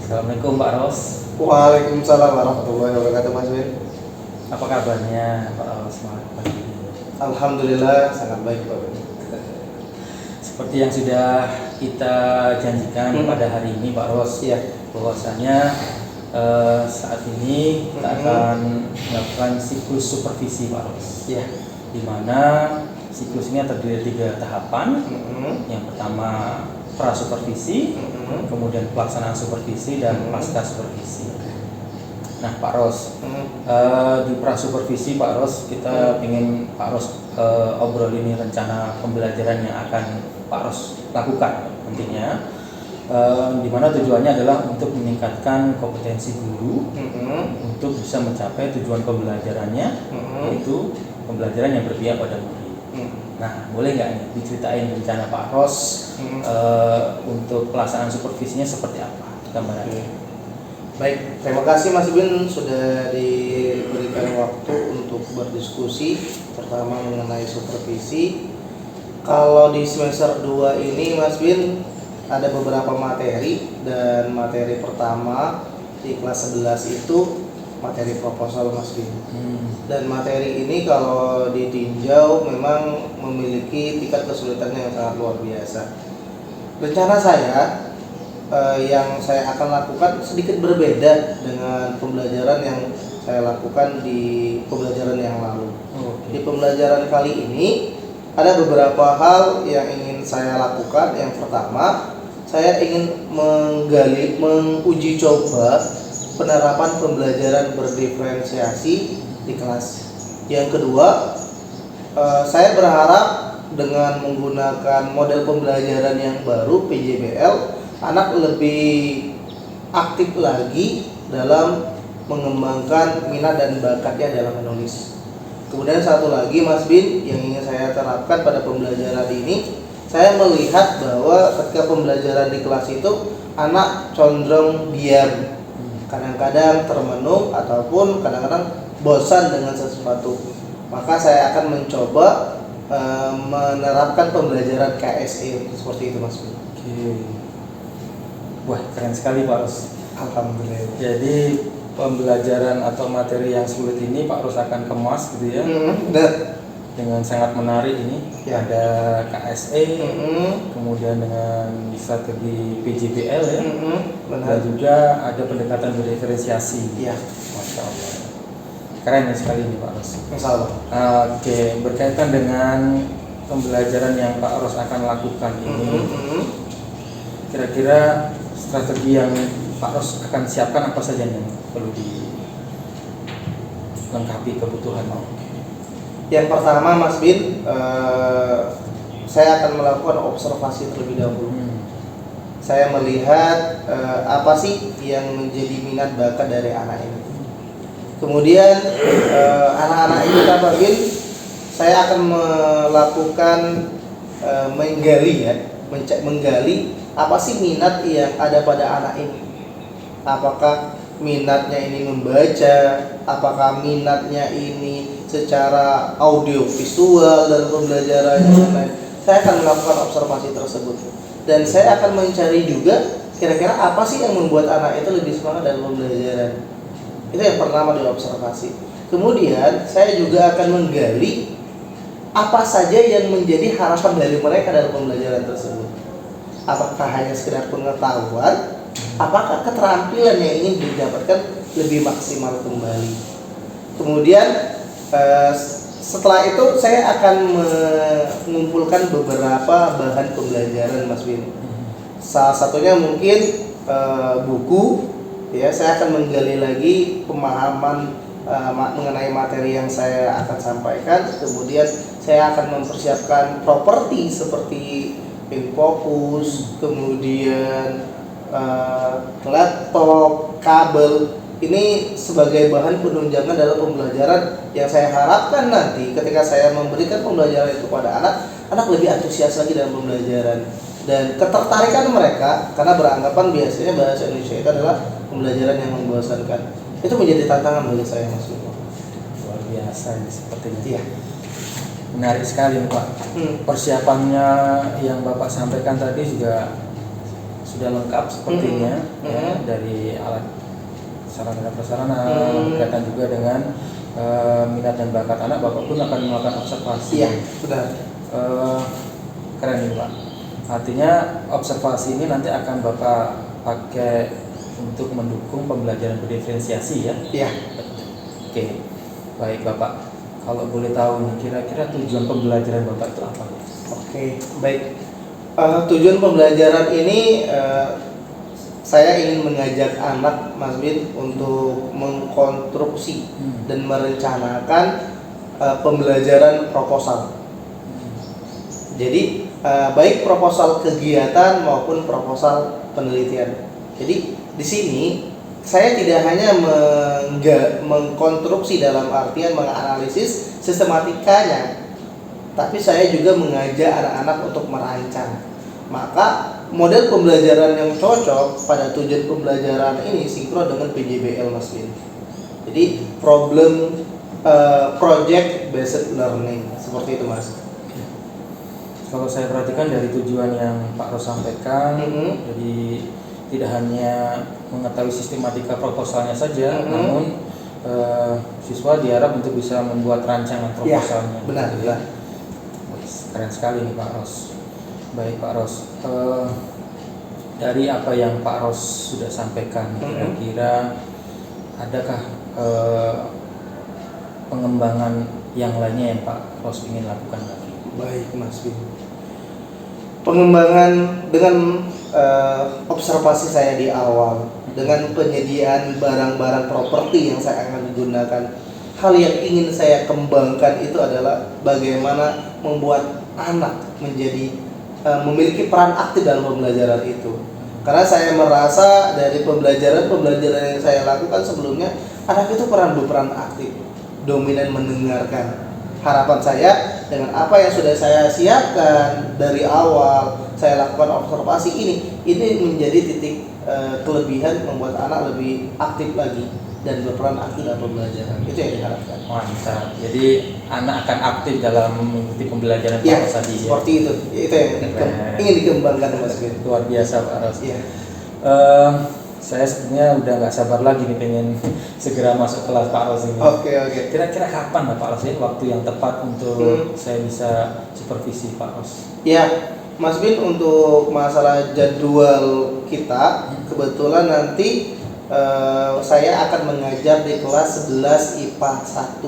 Assalamualaikum Pak Ros. Waalaikumsalam warahmatullahi wabarakatuh, Mas Win. Apa kabarnya Pak Ros pagi ini? Alhamdulillah sangat baik, Pak Win. Seperti yang sudah kita janjikan pada hari ini Pak Ros, Iya. bahwasanya saat ini kita akan melakukan siklus supervisi Pak Ros. Iya. Di mana siklus ini terdiri dari 3 tahapan. Yang pertama pra-supervisi, kemudian pelaksanaan supervisi dan pasca supervisi. Nah Pak Ros, di pra-supervisi Pak Ros kita ingin Pak Ros obrol ini rencana pembelajaran yang akan Pak Ros lakukan nantinya, di mana tujuannya adalah untuk meningkatkan kompetensi guru untuk bisa mencapai tujuan pembelajarannya, yaitu pembelajaran yang berpihak pada murid. Nah, boleh nggak nih diceritain rencana Pak Ros untuk pelaksanaan supervisinya seperti apa gambarannya? Baik, terima kasih Mas Win sudah diberikan waktu untuk berdiskusi terutama mengenai supervisi. Kalau di semester 2 ini Mas Win ada beberapa materi, dan materi pertama di kelas 11 itu materi proposal Mas Win. Dan materi ini kalau ditinjau memang memiliki tingkat kesulitan yang sangat luar biasa. Rencana saya yang saya akan lakukan sedikit berbeda dengan pembelajaran yang saya lakukan di pembelajaran yang lalu. Di pembelajaran kali ini ada beberapa hal yang ingin saya lakukan. Yang pertama, saya ingin menguji coba penerapan pembelajaran berdiferensiasi di kelas. Yang kedua, saya berharap dengan menggunakan model pembelajaran yang baru PJBL, anak lebih aktif lagi dalam mengembangkan minat dan bakatnya dalam menulis. Kemudian satu lagi Mas Bin yang ingin saya terapkan pada pembelajaran ini, saya melihat bahwa ketika pembelajaran di kelas itu anak condong diam, kadang-kadang termenung ataupun kadang-kadang bosan dengan sesuatu. Maka saya akan mencoba menerapkan pembelajaran KSE seperti itu Mas Bin. Wah, keren sekali Pak Ros. Alhamdulillah. Jadi pembelajaran atau materi yang sulit ini Pak Ros akan kemas gitu ya, dengan sangat menarik ini. Ya. Ada KSE, kemudian dengan strategi PJBL ya, dan juga ada pendekatan berdiferensiasi. Ya. Masya Allah. Keren sekali ini Pak Ros. Insya Allah. Oke, berkaitan dengan pembelajaran yang Pak Ros akan lakukan ini, kira-kira strategi yang Pak Ros akan siapkan apa saja yang perlu dilengkapi kebutuhan? Yang pertama Mas Bin, saya akan melakukan observasi terlebih dahulu. Saya melihat apa sih yang menjadi minat bakat dari anak ini. Kemudian anak-anak ini Mas Bin, saya akan melakukan menggali apa sih minat yang ada pada anak ini. Apakah minatnya ini membaca, apakah minatnya ini secara audio visual dan pembelajarannya. Saya akan melakukan observasi tersebut, dan saya akan mencari juga kira-kira apa sih yang membuat anak itu lebih semangat dalam pembelajaran. Itu yang pertama, diobservasi. Kemudian saya juga akan menggali apa saja yang menjadi harapan dari mereka dalam pembelajaran tersebut. Apakah hanya sekedar pengetahuan, apakah keterampilan yang ingin didapatkan lebih maksimal kembali. Kemudian setelah itu saya akan mengumpulkan beberapa bahan pembelajaran Mas Win. Salah satunya mungkin buku ya. Saya akan menggali lagi pemahaman mengenai materi yang saya akan sampaikan. Kemudian saya akan mempersiapkan properti seperti infocus, kemudian laptop, kabel. Ini sebagai bahan penunjangan dalam pembelajaran yang saya harapkan nanti ketika saya memberikan pembelajaran itu kepada anak lebih antusias lagi dalam pembelajaran, dan ketertarikan mereka karena beranggapan biasanya bahasa Indonesia itu adalah pembelajaran yang membosankan. Itu menjadi tantangan bagi saya Mas Win. Luar biasa ini sepertinya. Iya. Menarik sekali Pak. Persiapannya yang Bapak sampaikan tadi juga sudah lengkap sepertinya ya, dari alat sarana dan prasarana, berkaitan juga dengan minat dan bakat anak. Bapak pun akan melakukan observasi. Iya, benar. Keren ini Pak. Artinya observasi ini nanti akan Bapak pakai untuk mendukung pembelajaran berdiferensiasi ya? Iya. Oke, baik Bapak. Kalau boleh tahu nih, kira-kira tujuan pembelajaran Bapak itu apa ya? Oke, baik. Tujuan pembelajaran ini saya ingin mengajak anak Mas Bin untuk mengkonstruksi dan merencanakan pembelajaran proposal. Jadi baik proposal kegiatan maupun proposal penelitian. Jadi di sini saya tidak hanya mengkonstruksi dalam artian menganalisis sistematikanya, tapi saya juga mengajak anak-anak untuk merancang. Maka model pembelajaran yang cocok pada tujuan pembelajaran ini sinkron dengan PJBL Mas Bin. Jadi problem project based learning, seperti itu Mas. Kalau saya perhatikan dari tujuan yang Pak Ros sampaikan, jadi tidak hanya mengetahui sistematika proposalnya saja, namun siswa diharap untuk bisa membuat rancangan proposalnya. Ya, benar, gitu ya. Keren sekali nih Pak Ros. Baik Pak Ros, dari apa yang Pak Ros sudah sampaikan, kira-kira adakah pengembangan yang lainnya yang Pak Ros ingin lakukan lagi? Baik Mas Bin. Pengembangan dengan observasi saya di awal, dengan penyediaan barang-barang properti yang saya akan gunakan. Hal yang ingin saya kembangkan itu adalah bagaimana membuat anak menjadi memiliki peran aktif dalam pembelajaran itu. Karena saya merasa dari pembelajaran yang saya lakukan sebelumnya, anak itu berperan aktif, dominan mendengarkan. Harapan saya dengan apa yang sudah saya siapkan dari awal, saya lakukan observasi ini menjadi titik kelebihan membuat anak lebih aktif lagi dan berperan aktif dalam pembelajaran. Itu yang diharapkan. Mantap. Jadi anak akan aktif dalam mengikuti pembelajaran ya, tadi ya. Seperti itu. Itu yang ingin dikembangkan Mas Bin. Luar biasa Pak Ros. Ya. Saya sebenarnya udah nggak sabar lagi nih pengen segera masuk kelas Pak Ros ini. Oke. Kira-kira kapan Pak Ros ini waktu yang tepat untuk saya bisa supervisi Pak Ros? Ya, Mas Bin, untuk masalah jadwal kita kebetulan nanti saya akan mengajar di kelas 11 IPA 1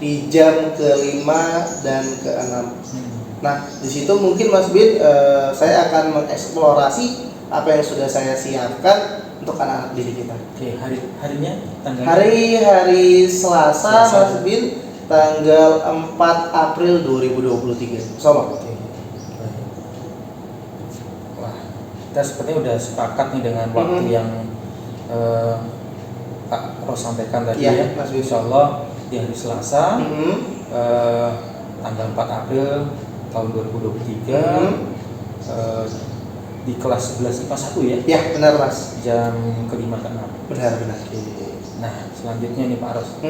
di jam ke-5 dan ke-6. Nah, di situ mungkin Mas Bin saya akan mengeksplorasi apa yang sudah saya siapkan untuk anak-anak didik kita. Oke, harinya tanggal hari Selasa Mas Bin, tanggal 4 April 2023. Insyaallah. Wah, kita sepertinya udah sepakat nih dengan waktu yang Pak Ros sampaikan tadi ya. Insya Allah di hari Selasa tanggal 4 April tahun 2023 di kelas 11 IPA 1 ya? Ya, benar Mas. Jam ke-5 ke-6. Benar. Nah, selanjutnya nih Pak Ros.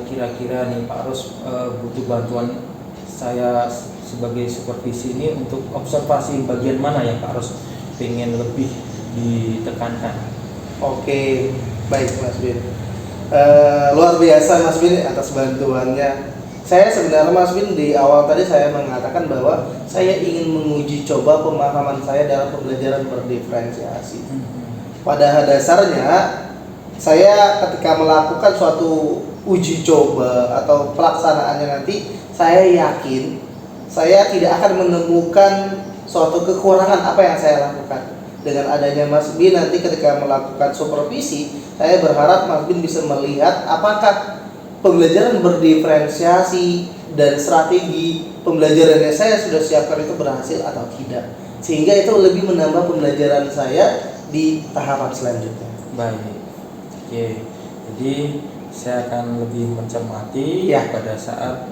Kira-kira nih Pak Ros butuh bantuan saya sebagai supervisi ini untuk observasi bagian mana yang Pak Ros pengen lebih ditekankan? Oke, baik Mas Bin. Luar biasa Mas Bin atas bantuannya. Saya sebenarnya Mas Bin di awal tadi saya mengatakan bahwa saya ingin menguji coba pemahaman saya dalam pembelajaran berdiferensiasi. Pada dasarnya saya ketika melakukan suatu uji coba atau pelaksanaannya nanti, saya yakin saya tidak akan menemukan suatu kekurangan apa yang saya lakukan. Dengan adanya Mas Bin nanti ketika melakukan supervisi, saya berharap Mas Bin bisa melihat apakah pembelajaran berdiferensiasi dan strategi pembelajaran yang saya sudah siapkan itu berhasil atau tidak, sehingga itu lebih menambah pembelajaran saya di tahapan selanjutnya. Baik, oke. Jadi saya akan lebih mencermati pada saat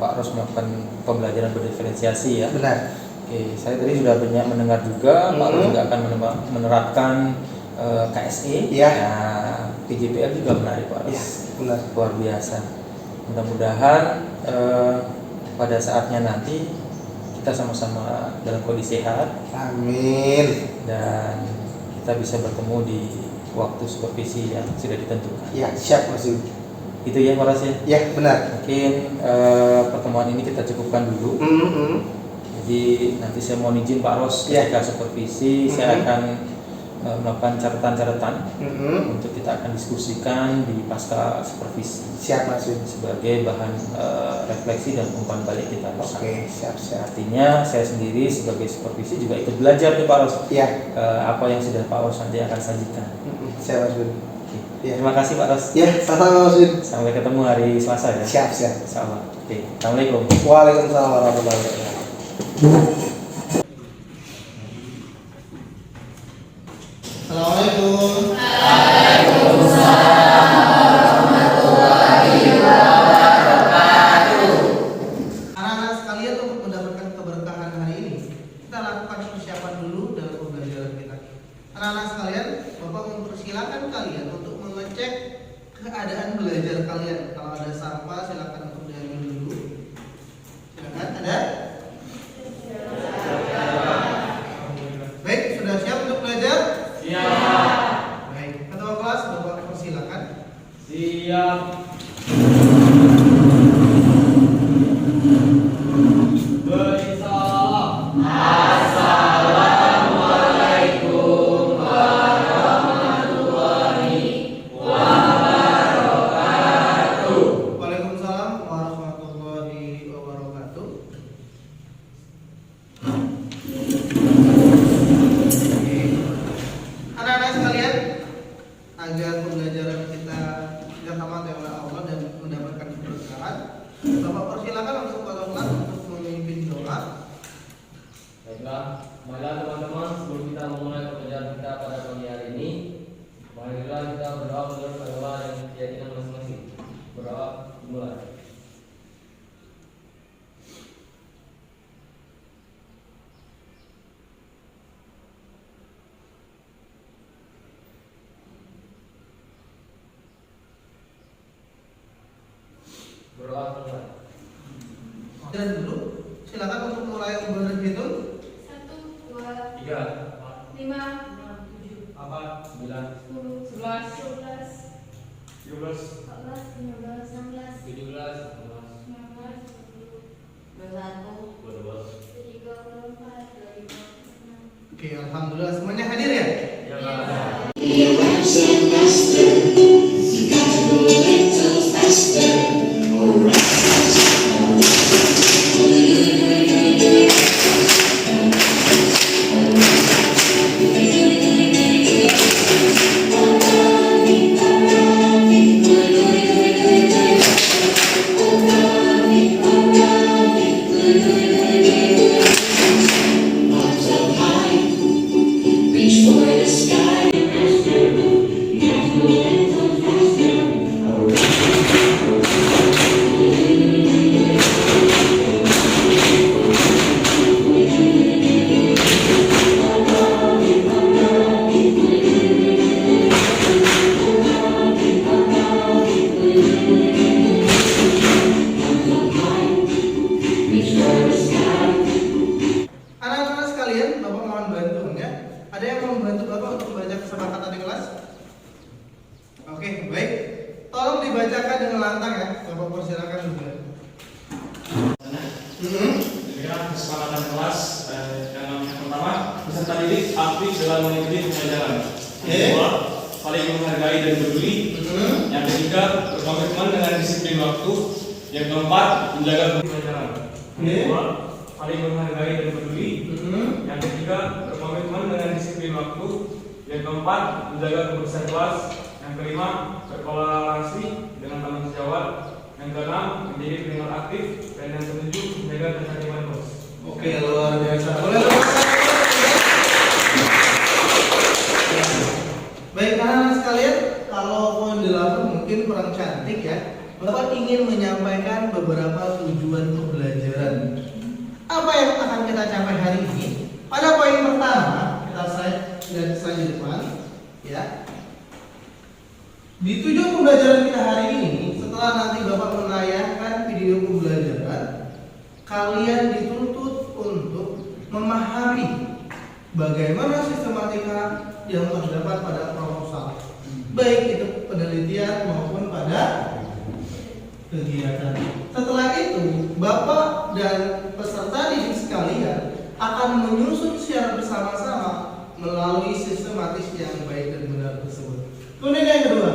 Pak Ros melakukan pembelajaran berdiferensiasi ya. Benar. Oke, saya tadi sudah banyak mendengar juga Pak Ros juga akan menerapkan KSE. Nah, PJBL juga menarik Pak Ros. Benar. Luar biasa. Mudah-mudahan pada saatnya nanti kita sama-sama dalam kondisi sehat. Amin. Dan kita bisa bertemu di waktu supervisi yang sudah ditentukan. Ya, siap Mas Yud. Itu ya Pak Ros ya? Ya, benar. Mungkin pertemuan ini kita cukupkan dulu. Jadi nanti saya mohon izin Pak Ros, ketika supervisi saya akan melakukan catatan-catatan untuk kita akan diskusikan di pasca supervisi. Siap Mas Yud. Sebagai bahan refleksi dan umpan balik kita. Oke, siap. Artinya saya sendiri sebagai supervisi juga ikut belajar nih Pak Ros. Iya. Apa yang sudah Pak Ros nanti akan sajikan. Siap Mas Yud. Ya. Terima kasih Pak Ros. Ya, sama-sama Mas Yud. Sampai ketemu hari Selasa ya. Siap. Insyaallah. Oke. Assalamualaikum. Waalaikumsalam warahmatullahi wabarakatuh. Assalamualaikum. Anak-anak sekalian, untuk mendapatkan keberkahan hari ini, kita lakukan persiapan dulu dalam pembelajaran kita. Anak-anak sekalian, Bapak mempersilahkan kalian untuk mengecek keadaan belajar kalian. Kalau ada sampah, silakan untuk diambil dulu. Silakan, ada? Baik, sudah siap untuk belajar? Siap. Baik, ketua kelas Bapak persilakan. Siap. Beri salam. Assalamualaikum warahmatullahi wabarakatuh. Waalaikumsalam warahmatullahi wabarakatuh. Anak-anak sekalian, agar pembelajaran kita tamat oleh Allah dan mendapatkan keberkahan, Bapak persilakan untuk ketua kelas untuk memimpin doa. Baiklah, marilah teman-teman, sebelum kita memulai pekerjaan kita pada pagi hari ini, marilah kita berdoa menurut doa yang keyakinan masing-masing. Berdoa dimulai. Berdoa dimulai. Dan dulu, silakan untuk mulai berhitung. 1, 2, 3, 5, 4, 9, 10, 11, 12, 13, 14, 15, 16, 17, 19, 20, 21, 22. 23, 24, 25, Oke, alhamdulillah semuanya hadir ya. Ya, Pak. Reach for the sky, Anak-anak sekalian, Bapak mohon bantuannya. Ada yang mau membantu Bapak untuk membaca kesepakatan di kelas? Oke, baik. Tolong dibacakan dengan lantang ya. Bapak persilakan juga. Demikian kesepakatan kelas yang pertama, peserta didik aktif dalam mengikuti pembelajaran. Yang kedua, saling menghargai dan peduli. Yang ketiga, berkomitmen dengan disiplin waktu. Yang keempat, menjaga pembelajaran. Yang kedua, saling menghargai dan peduli. Yang ketiga, berkomitmen dengan disiplin waktu. Yang keempat, menjaga kebersihan kelas. Yang kelima, berkolaborasi dengan tanggung jawab. Yang keenam, menjadi pendengar aktif. Dan yang ketujuh, menjaga ketertiban kelas. Oke, luar biasa. Boleh lepas. Baik, anak-anak sekalian, kalau poin 8 mungkin kurang cantik ya. Bapak ingin menyampaikan beberapa tujuan pembelajaran. Apa yang akan kita capai hari ini? Pada poin pertama, kita slide di depan, ya. Di tujuan pembelajaran kita hari ini, setelah nanti Bapak menayangkan video pembelajaran, kalian dituntut untuk memahami bagaimana sistematika yang terdapat pada proposal, baik itu penelitian maupun pada kegiatan. Setelah itu, Bapak dan peserta didik sekalian akan menyusun secara bersama-sama melalui sistematis yang baik dan benar tersebut. Kemudian yang kedua,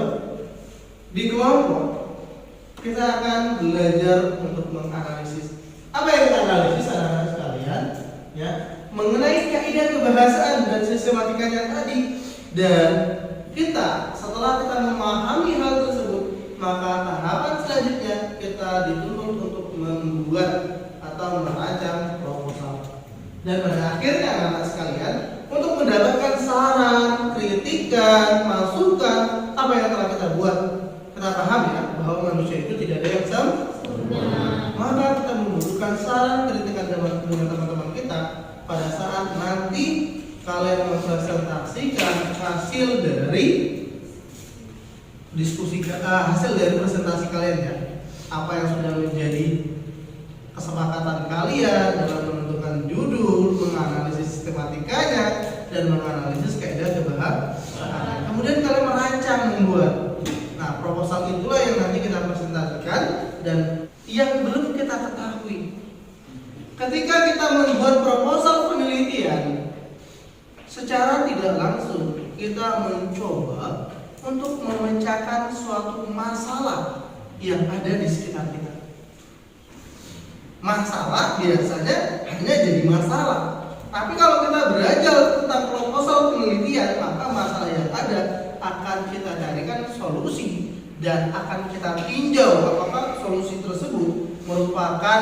di kelompok kita akan belajar untuk menganalisis. Apa yang kita analisis anak-anak sekalian? Ya, mengenai kaidah kebahasaan dan sistematikanya tadi. Dan kita setelah kita memahami hal tersebut, maka tahapan selanjutnya kita dituntut untuk membuat atau merancang proposal. Dan pada akhirnya anak-anak sekalian untuk mendapatkan saran, kritikan, masukan apa yang telah kita buat. Kita paham ya bahwa manusia itu tidak ada yang sempurna. Maka kita membutuhkan saran, kritikan dengan teman-teman kita pada saat nanti kalian mempresentasikan hasil dari diskusi, hasil dari presentasi kalian ya. Apa yang sudah menjadi kesepakatan kalian dalam menentukan judul, menganalisis sistematikanya, dan menganalisis kaidah kebahasaan. Kemudian kalian merancang membuat. Nah, proposal itulah yang nanti kita presentasikan. Dan yang belum kita ketahui, ketika kita membuat proposal penelitian, secara tidak langsung kita mencoba untuk memecahkan suatu masalah yang ada di sekitar kita. Masalah biasanya hanya jadi masalah. Tapi kalau kita belajar tentang proposal penelitian, maka masalah yang ada akan kita carikan solusi dan akan kita tinjau apakah solusi tersebut merupakan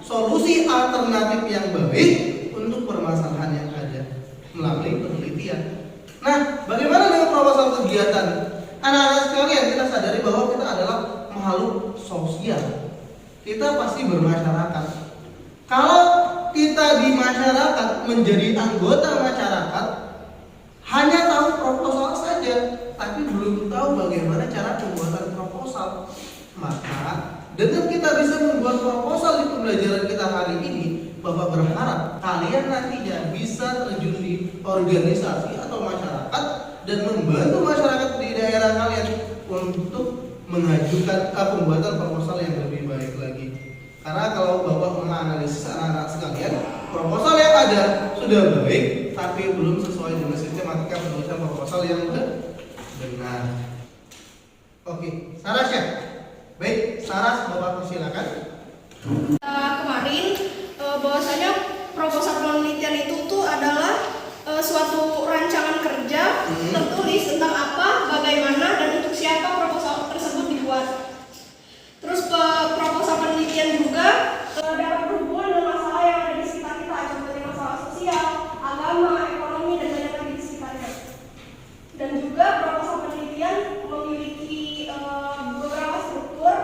solusi alternatif yang baik untuk permasalahan yang ada melalui penelitian. Nah, bagaimana dengan proposal kegiatan? Anak-anak sekalian, kita sadari bahwa kita adalah makhluk sosial. Kita pasti bermasyarakat. Kalau kita di masyarakat menjadi anggota masyarakat, hanya tahu proposal saja, tapi belum tahu bagaimana cara pembuatan proposal. Maka dengan kita bisa membuat proposal di pembelajaran kita hari ini, Bapak berharap kalian nantinya bisa terjun di organisasi atau masyarakat dan membantu masyarakat di daerah kalian untuk mengajukan pembuatan proposal yang lebih baik lagi. Karena kalau Bapak menganalisis anak-anak sekalian, proposal yang ada sudah baik, tapi belum sesuai dengan sistematika penulisan proposal yang benar. Oke, Saras ya? Baik, Saras, Bapak persilakan. Kemarin bahwasanya proposal penelitian itu tuh adalah suatu rancangan kerja tertulis tentang apa, bagaimana, dan untuk siapa proposal tersebut dibuat. Terus proposal penelitian juga dapat berhubungan dengan masalah yang ada di sekitar kita, contohnya masalah sosial, agama, ekonomi, dan banyak lagi di sekitarnya. Dan juga proposal penelitian memiliki beberapa struktur,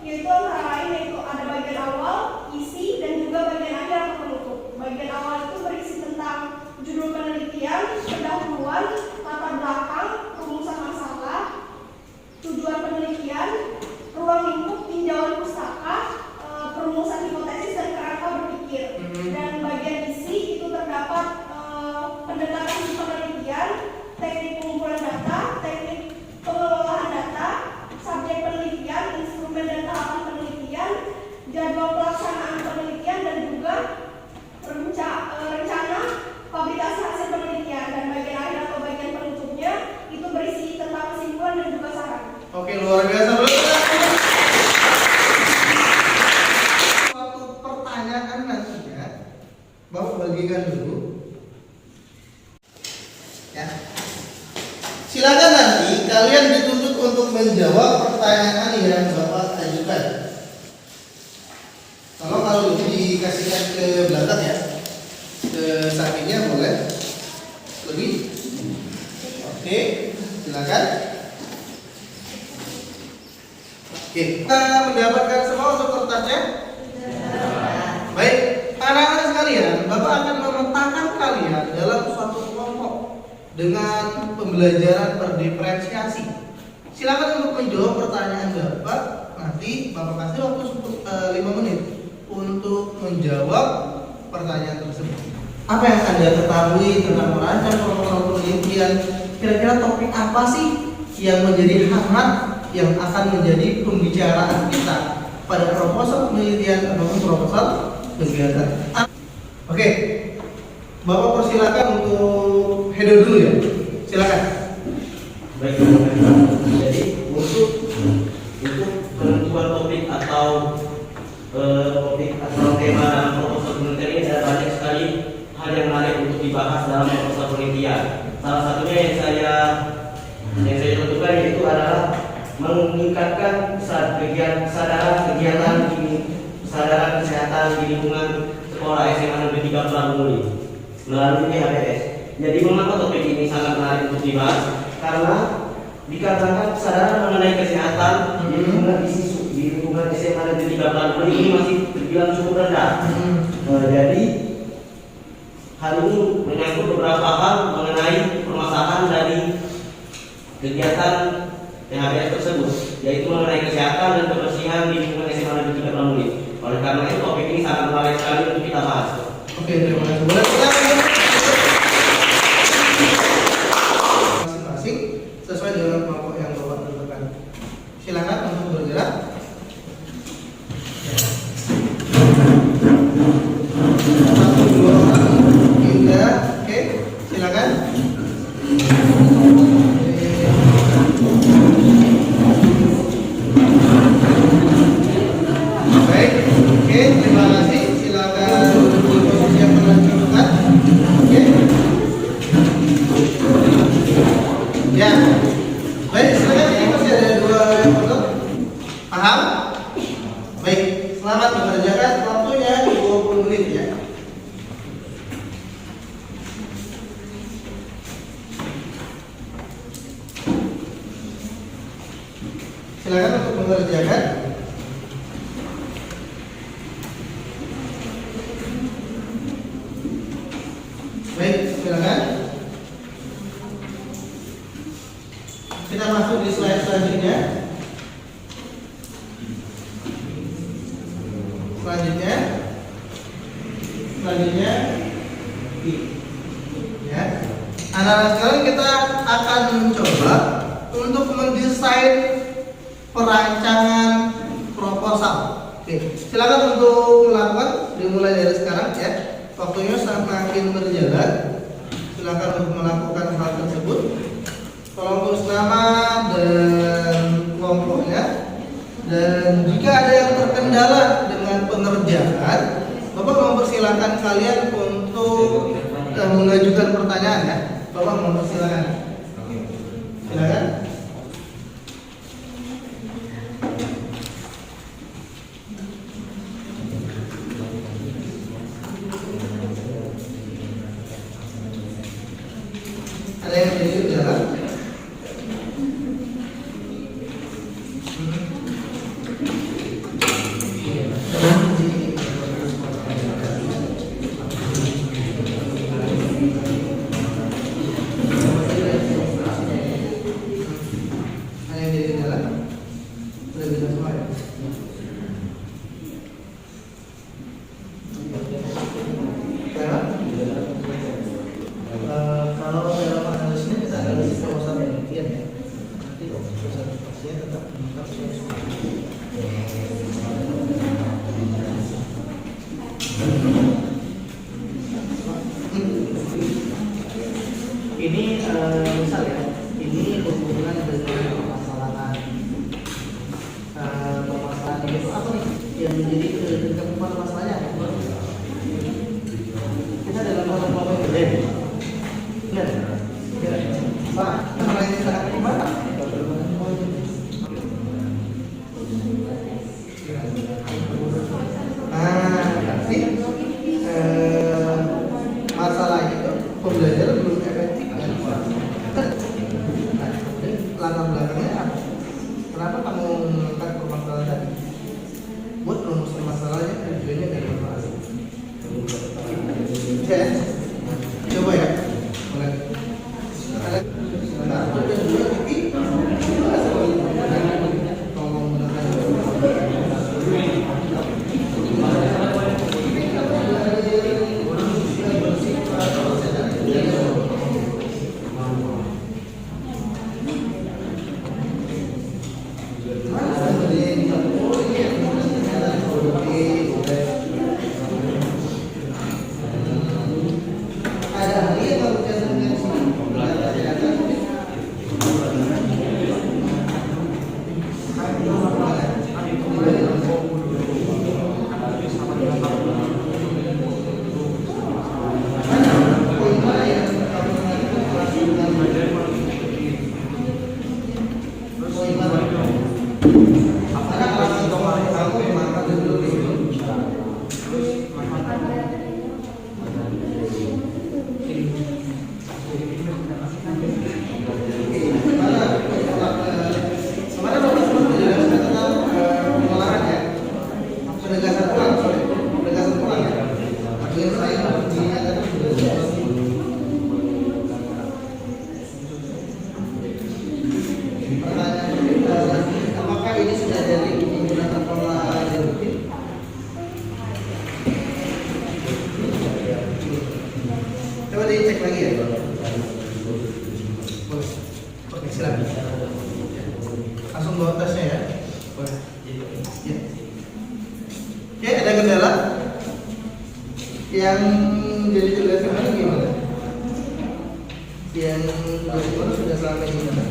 yaitu antara lain yaitu ada bagian awal, isi, dan juga bagian akhir atau penutup. Bagian awal itu berisi tentang judul penelitian, pendahuluan, latar belakang, rumusan masalah, tujuan penelitian, ruang lingkup tinjauan pustaka, perumusan hipotesis dan kerangka berpikir. Dan bagian isi itu terdapat pendekatan penelitian, teknik pengumpulan data, teknik pengelolaan data, subjek penelitian, instrumen dan tahapan penelitian, jadwal pelaksanaan penelitian, dan juga rencana publikasi hasil penelitian. Dan bagian akhir atau bagian penutupnya itu berisi tentang kesimpulan dan juga saran. Oke, luar biasa. Suatu pertanyaan nantinya Bapak bagikan dulu ya. Silakan nanti kalian dituntut untuk menjawab pertanyaan yang Bapak ajukan. Kalau dikasihkan ke belakang ya, ke sampingnya boleh lebih. Oke, silakan. Oke, kita mendapatkan semua untuk kertasnya. Baik, anak-anak sekalian, Bapak akan memetakan kalian dalam suatu kelompok dengan pembelajaran berdiferensiasi. Silakan untuk menjawab pertanyaan Bapak. Nanti Bapak kasih waktu 5 menit untuk menjawab pertanyaan tersebut. Apa yang Anda ketahui tentang merancang proposal penelitian? Kira-kira topik apa sih yang menjadi hangat yang akan menjadi pembicaraan kita pada proposal penelitian ataupun proposal kegiatan? Oke, Bapak persilakan untuk header dulu ya. Silakan. Baik, jadi untuk penentuan topik atau tema dalam proposal penelitian ini ada banyak sekali hal yang menarik untuk dibahas dalam proposal penelitian. Salah satunya yang saya tentukan yaitu adalah meningkatkan kesadaran kesehatan di lingkungan sekolah SMA Negeri 3 Pelangmuli melalui PHBS. Jadi mengapa topik ini sangat menarik untuk dibahas? Karena dikarenakan kesadaran mengenai kesehatan di lingkungan SMA Negeri 3 Pelangmuli ini masih terbilang cukup rendah. Jadi hal ini menyangkut beberapa hal mengenai permasalahan dari kegiatan PHBS tersebut, yaitu mengenai kesehatan dan kebersihan di lingkungan SMA Negeri 3 Pelangmuli. Oleh karena itu topik ini sangat menarik sekali untuk kita bahas. Oke, terima kasih. Boleh masing-masing sesuai dengan kelompok yang Bapak tentukan. Silakan untuk bergerak. Satu, dua orang, tiga, oke, silakan. Baik, oke, terima kasih. Silakan duduk di posisi yang pernah ditentukan. Oke. Ya, baik, silakan. Ini masih ada dua yang foto. Paham? Baik, selamat mengerjakan. Waktunya 20 menit ya. Silakan untuk mengerjakan. Baik, silakan. Kita masuk di slide selanjutnya. Selanjutnya ya. Anak-anak sekalian, kita akan mencoba untuk mendesain perancangan proposal. Oke, silakan untuk melakukan, dimulai dari sekarang ya. Waktunya semakin berjalan. Silakan untuk melakukan hal tersebut. Tolong tulis nama dan kelompoknya. Dan jika ada yang terkendala dengan pengerjaan, Bapak mempersilahkan kalian untuk mengajukan pertanyaan ya. Bapak mempersilahkan. Silakan. Ada yang jadi jalan? Ada yang jadi jalan? Sudah bisa semua ya? Kalau dalam analisisnya kita analisis proposal penelitian ya. Nanti proposal penelitian tetap mengungkap ini misal ya, ini berhubungan dengan permasalahan itu apa nih yang menjadi keempat masalahnya? Kita dalam kelompok yang berbeda. Benar. Pak, masalah ini sangat gimana? Tapi masalah itu pembelajaran belum efektif kan? Nah, latar belakangnya apa? Kenapa kamu mengangkat permasalahan tadi? Buat rumuskan masalahnya, tujuannya dari apa? Oke, coba ya. Mulai. Nah, lagi ya? Boleh. Oke, silakan. Langsung bawa tasnya ya. Boleh. Ya. Oke, ada kendala? Yang jadi tugas kemarin gimana? Yang dari kemarin sudah sampai gimana?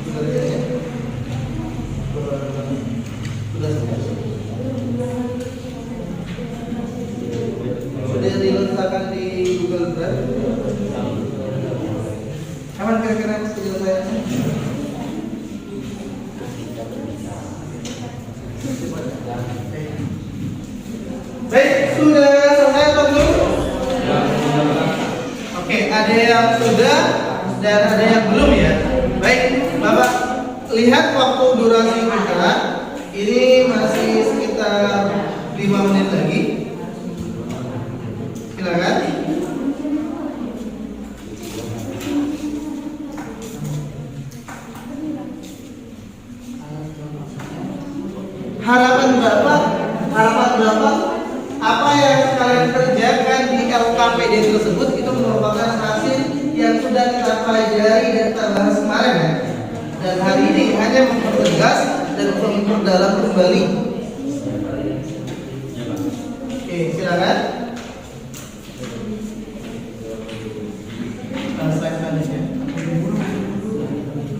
Pekerjaannya? Sudah selesai. Sudah diletakkan di Google Drive. Kapan kira-kira penyelesaiannya? Baik, sudah selesai atau belum? Oke, ada yang sudah dan ada yang belum ya. Baik, Bapak lihat waktu durasi kita. Ini masih sekitar 5 menit lagi. Silakan. Harapan Bapak apa yang kalian kerjakan di LKPD tersebut itu merupakan hasil yang sudah kita pelajari dan kita bahas kemarin ya. Dan hari ini hanya mempertegas dan memperdalam kembali. Oke, silakan. Slide selanjutnya.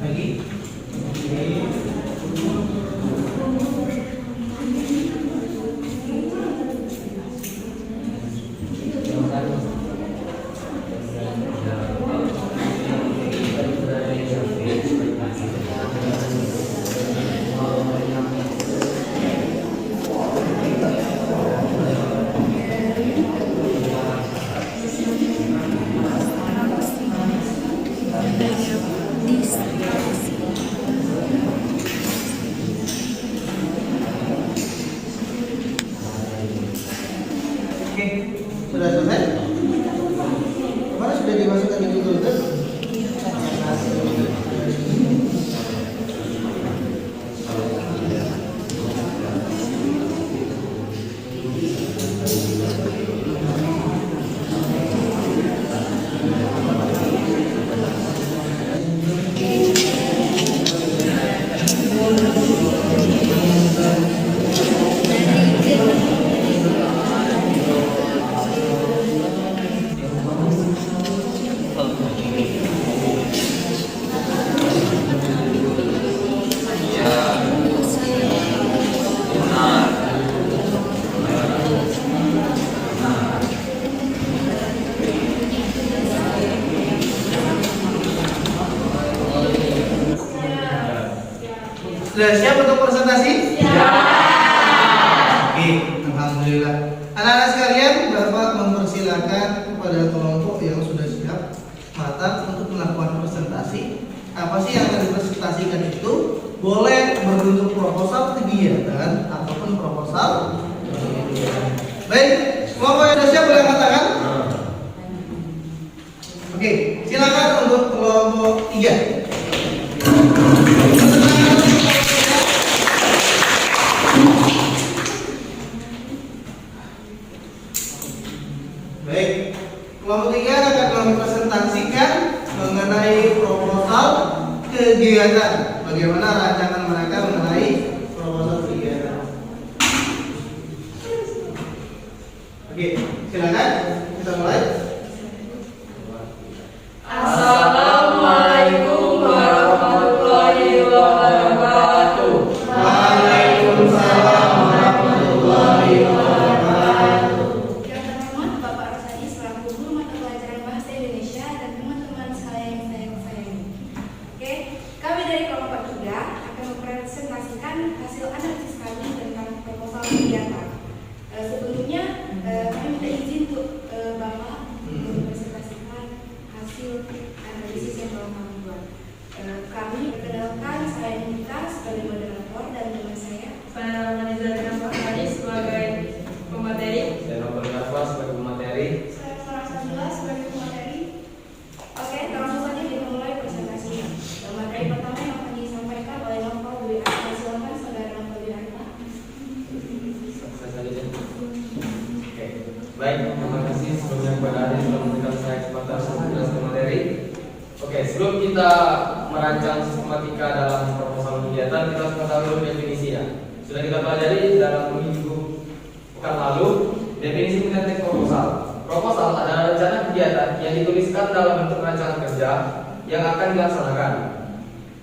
Lagi. Oke, sudah selesai? Kemarin sudah dimasukkan di Google Drive? Sudah siap untuk presentasi? Ya. Oke, alhamdulillah. Anak-anak sekalian, Bapak mempersilakan kepada kelompok yang sudah siap matang untuk melakukan presentasi. Apa sih yang akan dipresentasikan itu? Boleh berbentuk proposal kegiatan ataupun proposal. Baik, kelompok yang sudah siap boleh angkat tangan. Oke, silakan untuk kelompok 3. Baik, kelompok 3 akan mempresentasikan mengenai proposal kegiatan. Bagaimana rancangan mereka mengenai proposal kegiatan. Oke, silakan kita mulai. Assalamualaikum warahmatullahi wabarakatuh. Waalaikumsalam warahmatullahi wabarakatuh. Yang terhormat Bapak Rosadi selaku guru mata pelajaran bahasa Indonesia dan teman-teman saya yang saya sayangi. Oke, kami dari kelompok 3 akan mempresentasikan hasil analisis kami tentang proposal kegiatan. Sebelumnya kami minta izin untuk Bapak mempresentasikan hasil analisis yang telah kami buat. Kami perkenalkan, saya Nita sebagai moderator dan teman saya. Saya Manizalina Fakhari sebagai pemateri. Saya Nopal Garba sebagai pemateri. Saya Farah Sabila sebagai pemateri. Oke, langsung saja kita mulai presentasinya. Materi pertama yang akan disampaikan oleh Nopal Dwi Arta. Silakan saudara Nopal Dwi Arta. Saya saja. Oke. Baik, terima kasih sebelumnya kepada Adi telah memberikan saya kesempatan untuk menjelaskan sebelum kita merancang sistematika dalam proposal kegiatan, kita harus mengetahui dulu definisi ya. Sudah kita pelajari dalam minggu pekan lalu, definisi mengenai proposal. Proposal adalah rencana kegiatan yang dituliskan dalam bentuk rancangan kerja yang akan dilaksanakan.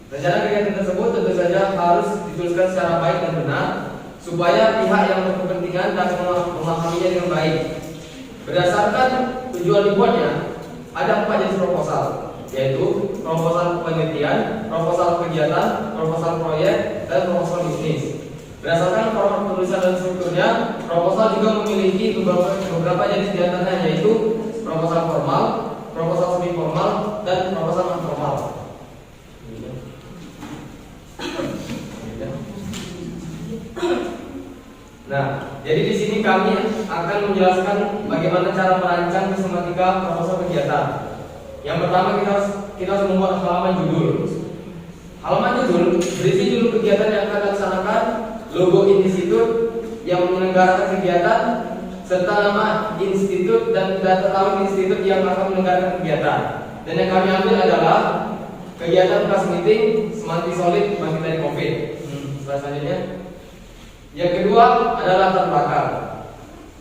Rencana kegiatan tersebut tentu saja harus dituliskan secara baik dan benar, supaya pihak yang berkepentingan dapat memahaminya dengan baik. Berdasarkan tujuan dibuatnya, ada 4 jenis proposal, yaitu proposal penelitian, proposal kegiatan, proposal proyek, dan proposal bisnis. Berdasarkan format penulisan dan strukturnya, proposal juga memiliki beberapa jenis diantaranya, yaitu proposal formal, proposal semi formal, dan proposal non formal. Nah, jadi di sini kami akan menjelaskan bagaimana cara merancang sistematika proposal kegiatan. Yang pertama kita harus membuat halaman judul. Halaman judul berisi judul kegiatan yang akan dilaksanakan, logo institut yang menyelenggarakan kegiatan, serta nama institut dan data tahun institut yang akan menyelenggarakan kegiatan. Dan yang kami ambil adalah kegiatan kelas meeting Semanti Solid bangkit dari COVID. Selanjutnya, yang kedua adalah latar belakang.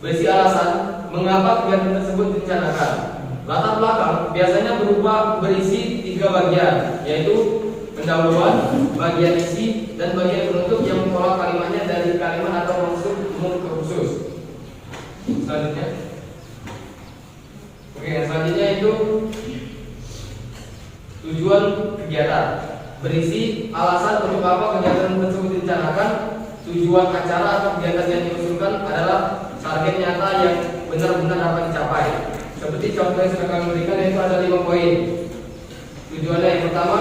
Berisi alasan mengapa kegiatan tersebut direncanakan. Latar belakang biasanya berisi 3 bagian, yaitu pendahuluan, bagian isi, dan bagian penutup yang mengolah kalimatnya dari kalimat atau maksud umum ke khusus. Selanjutnya, yang selanjutnya itu tujuan kegiatan. Berisi alasan untuk apa kegiatan tersebut direncanakan. Tujuan acara atau kegiatan yang diusulkan adalah target nyata yang benar-benar dapat dicapai. Seperti contoh yang sudah kami berikan, yaitu ada 5 poin. Tujuannya yang pertama,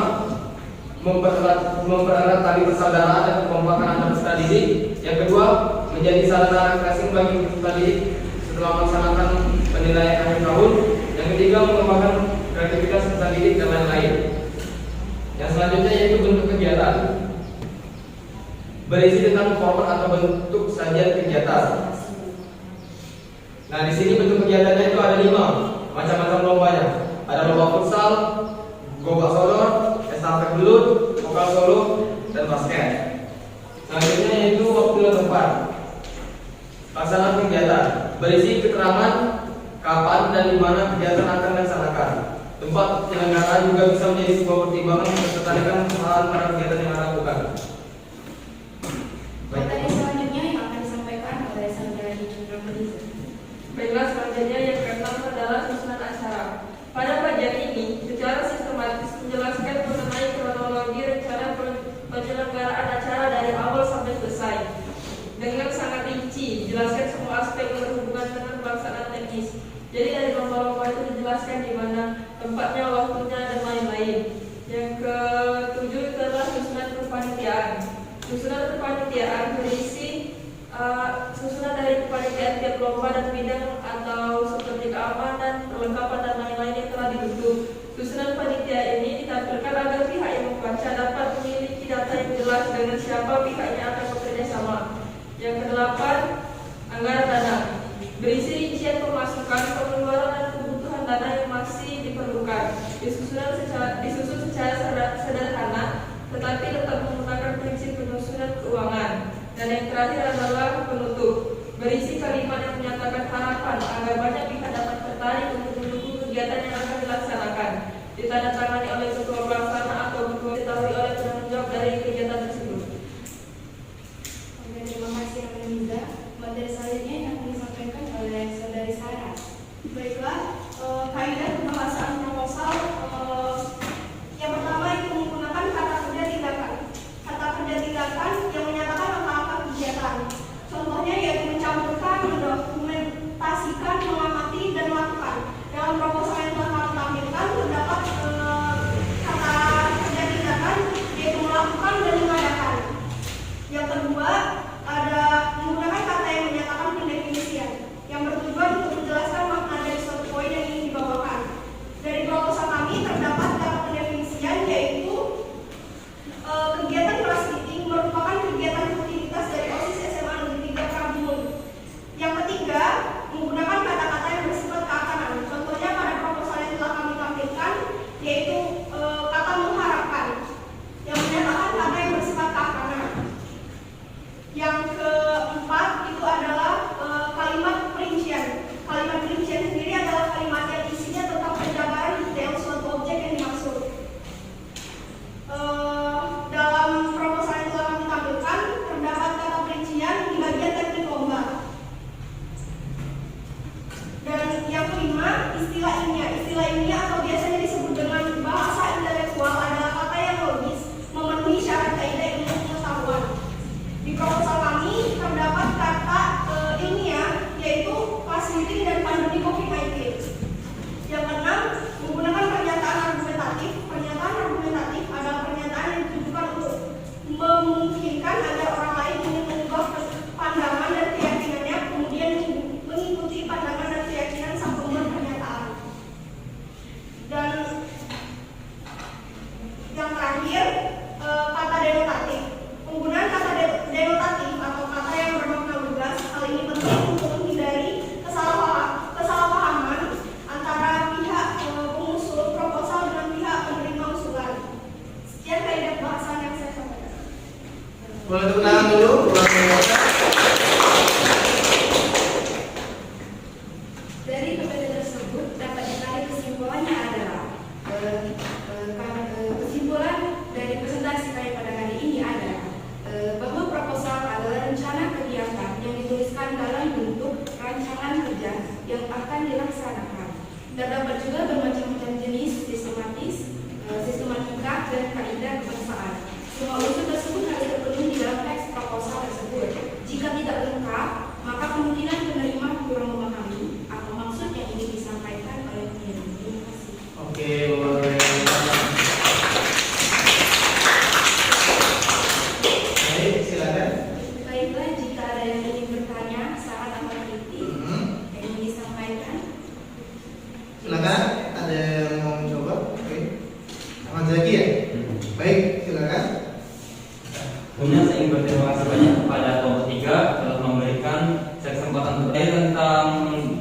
mempererat tali persaudaraan dan kekompakan antar peserta didik. Yang kedua, menjadi sarana refreshing bagi peserta didik setelah melaksanakan penilaian akhir tahun. Yang ketiga, mengembangkan kreativitas peserta didik dan lain-lain. Yang selanjutnya yaitu bentuk kegiatan. Berisi tentang format atau bentuk sajian kegiatan. Nah, di sini bentuk kegiatannya itu ada 5 macam-macam lombanya. Ada lomba futsal, gobak sodor, estafet belut, vokal solo, dan basket. Selanjutnya yaitu waktu dan tempat. Pelaksanaan kegiatan berisi keterangan kapan dan di mana kegiatan akan dilaksanakan. Tempat penyelenggaraan juga bisa menjadi sebuah pertimbangan ketertarikan kesalahan pada kegiatan yang akan dilakukan. Materi selanjutnya yang akan disampaikan oleh saudara Chandra Madiza. Baiklah, selanjutnya yang ke-6 adalah susunan acara. Pada bagian ini, secara sistematis menjelaskan mengenai kronologi rencana penyelenggaraan acara dari awal sampai selesai. Dengan sangat rinci, jelaskan semua aspek yang berhubungan dengan pelaksanaan teknis. Jadi dari lomba-lomba itu dijelaskan di mana tempatnya, waktunya, dan lain-lain. Yang ke-7 adalah susunan kepanitiaan. Susunan kepanitiaan berisi susunan dari kepanitiaan tiap lomba dan bidang atau seperti keamanan, perlengkapan, dan lain-lain yang telah dibentuk. Susunan panitia ini ditampilkan agar pihak yang membaca dapat memiliki data yang jelas dengan siapa pihaknya akan bekerja sama. Yang ke-8, anggaran dana. Berisi rincian pemasukan, pengeluaran, dan kebutuhan dana yang masih diperlukan. Disusun secara sederhana, tetapi tetap menggunakan prinsip penyusunan keuangan. Dan yang terakhir adalah penutup. Berisi kalimat yang menyatakan harapan agar banyak pihak dapat tertarik untuk mendukung kegiatan yang akan dilaksanakan. Ditandatangani oleh ketua pelaksana atau ketua diketahui oleh penanggung jawab dari kegiatan tersebut. Oke, terima kasih Mbak Niza. Materi selanjutnya yang akan disampaikan oleh saudari Sarah. Baiklah, kaidah pembahasan proposal yang pertama itu menggunakan kata kerja tindakan. Kata kerja tindakan yang menyatakan apa-apa kegiatan. Contohnya yaitu mencampurkan, mendokumentasikan, mengamati, dan melakukan. Dalam proposal yang telah kami tampilkan terdapat kata Boleh tepuk tangan dulu. Dari PPT tersebut dapat ditarik kesimpulannya adalah kesimpulan dari presentasi kami pada hari ini adalah bahwa proposal adalah rencana kegiatan yang dituliskan dalam bentuk rancangan kerja yang akan dilaksanakan. Terdapat juga bermacam-macam jenis sistematika dan kaidah kebangsaan. Semua unsur tersebut harus terpenuhi di dalam teks proposal tersebut. Jika tidak lengkap, maka kemungkinan penerima kurang memahami apa maksud yang ingin disampaikan oleh pengirim. Terima kasih. Oke, boleh. Baik, silakan. Baiklah, jika ada yang ingin bertanya, saran atau kritik yang ingin disampaikan. Silakan. Ada yang mau mencoba? Oke. Ahmad Zaki ya? Baik, silakan. Sebelumnya saya ingin berterima kasih banyak kepada kelompok 3 telah memberikan kesempatan bertanya tentang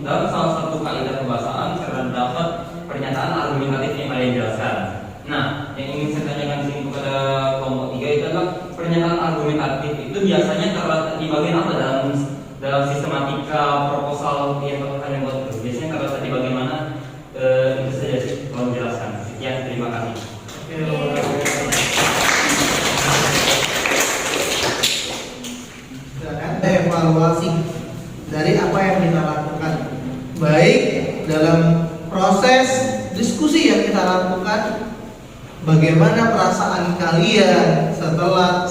dalam salah satu kaidah kebahasaan terdapat pernyataan argumentatif yang ada dijelaskan. Nah, yang ingin saya tanyakan di sini kepada kelompok 3 itu adalah pernyataan argumentatif itu biasanya terletak di bagian apa dalam sistematika proposal yang kalian buat itu? Biasanya terletak di bagaimana? Itu saja sih kalau menjelaskan. Sekian, terima kasih. Evaluasi dari apa yang kita lakukan, baik dalam proses diskusi yang kita lakukan, bagaimana perasaan kalian setelah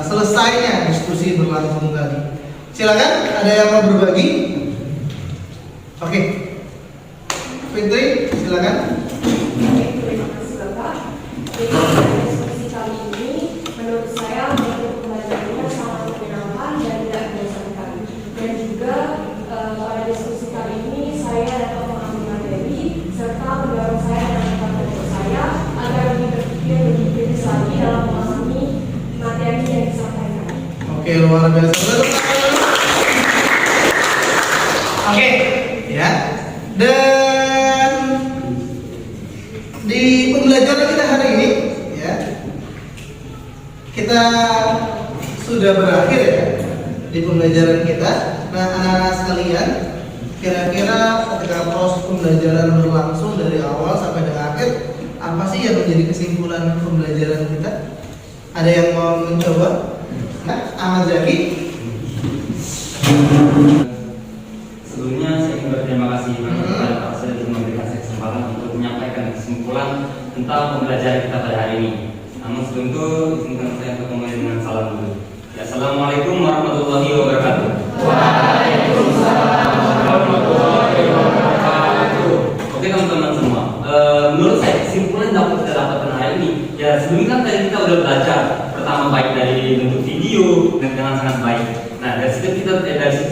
selesainya diskusi berlangsung tadi. Silakan, ada yang mau berbagi? Oke, Fitri, silakan. Terima kasih Bapak. Jadi diskusi kali ini menurut saya bentuk pembelajarannya sangat menyenangkan dan tidak membosankan. Dan juga pada diskusi kali ini saya dapat memahami materi serta mendorong saya dan rekan-rekan saya agar lebih berpikir lebih kritis lagi dalam memahami materi yang disampaikan. Oke, luar biasa. Oke, ya. Dan di pembelajaran kita hari ini, ya, kita sudah berakhir ya di pembelajaran kita. Nah, anak-anak sekalian, kira-kira ketika proses pembelajaran berlangsung dari awal sampai dengan akhir, apa sih yang menjadi kesimpulan pembelajaran kita? Ada yang mau mencoba? Nah, Ahmad Zaki. Sebelumnya saya ingin berterima kasih kepada Pak Sel yang memberikan saya kesempatan untuk menyampaikan kesimpulan tentang pembelajaran kita pada hari ini. Namun sebelum itu izinkan saya untuk memulai dengan salam dulu. Ya, Assalamualaikum warahmatullahi wabarakatuh. Waalaikumsalam warahmatullahi wabarakatuh. Oke teman-teman semua, menurut saya kesimpulan yang dapat kita dapatkan hari ini, ya sebelumnya kan tadi kita udah belajar pertama baik dari bentuk video dengan sangat baik. Nah dari situ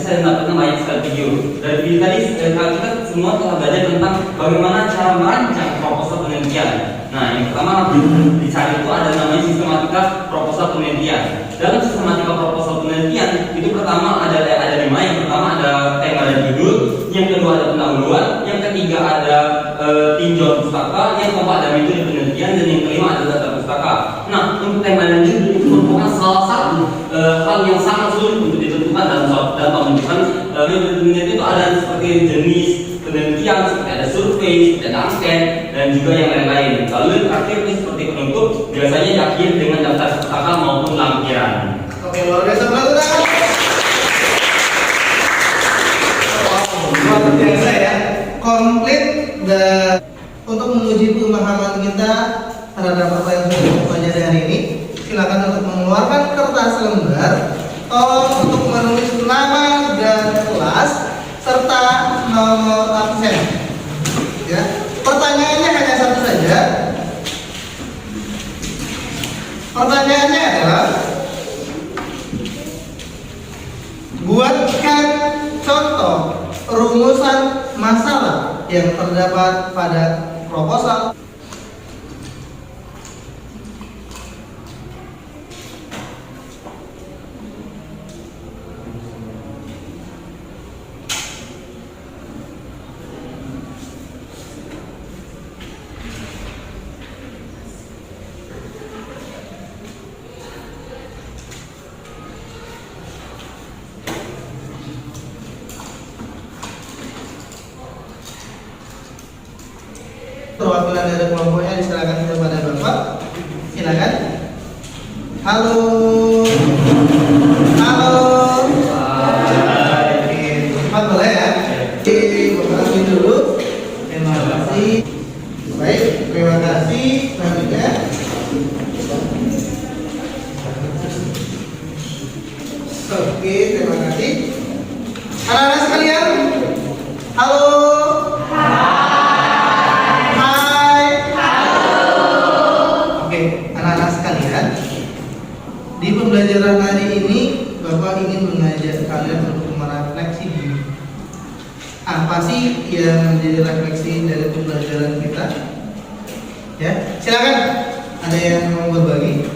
saya mendapatkan banyak sekali video. Dari video tadi kita semua telah belajar tentang bagaimana cara merancang proposal penelitian. Nah yang pertama dicari itu ada namanya sistematika proposal penelitian. Dalam sistematika proposal penelitian itu pertama ada 5. Yang pertama ada tema dan judul, yang kedua ada pendahuluan, yang ketiga ada tinjauan pustaka, yang keempat ada metode penelitian, dan yang kelima ada data pustaka. Nah untuk tema dan judul itu merupakan salah satu hal yang sangat sulit untuk ditentukan dalam pembentukan metode penelitian. Itu ada seperti jenis penelitian, seperti ada survei, seperti ada angket, dan juga yang lain-lain. Lalu yang terakhir ini seperti penutup, biasanya diakhiri dengan daftar pustaka maupun lampiran. Oke, luar biasa banget. Luar biasa ya, komplit dan untuk menguji pemahaman kita terhadap apa yang sudah kita pelajari hari ini. Silakan untuk mengeluarkan kertas lembar, tolong untuk menulis nama dan kelas serta nomor absen. Ya, pertanyaannya hanya satu saja. Pertanyaannya adalah buatkan contoh rumusan masalah yang terdapat pada proposal. Perwakilan dari kelompoknya diserahkan kepada Bapak. Silakan. Halo. Halo. Cepat boleh ya. Bapak ambil dulu. Terima kasih. Baik, terima kasih. Selanjutnya. Oke, terima kasih. Anak-anak sekalian, halo. Hai. Oke, anak-anak sekalian, di pembelajaran hari ini Bapak ingin mengajak kalian untuk merefleksi diri. Apa sih yang menjadi refleksi dari pembelajaran kita? Ya, silakan. Ada yang mau berbagi?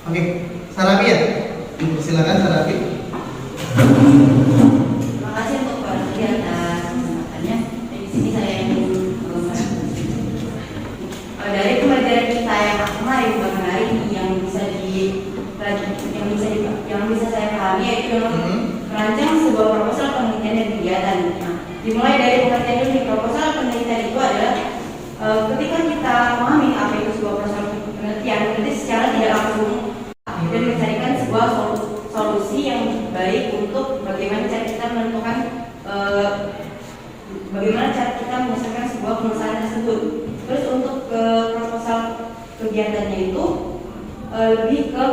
Oke, Sarabi ya. Silakan Sarabi. Terima kasih untuk Pak Rudi atas kesempatannya. Di sini saya ingin dari pembelajaran kita yang kemarin bahkan hari ini yang bisa saya pahami yaitu merancang sebuah proposal penelitian dan kegiatan. Nah, dimulai dari pengertian dulu. Proposal penelitian itu adalah ketika kita memahami apa itu sebuah proposal penelitian, berarti secara tidak langsung dan mencarikan sebuah solusi yang baik untuk bagaimana cara kita menentukan bagaimana cara kita menyelesaikan sebuah permasalahan tersebut. Terus untuk proposal kegiatannya itu lebih ke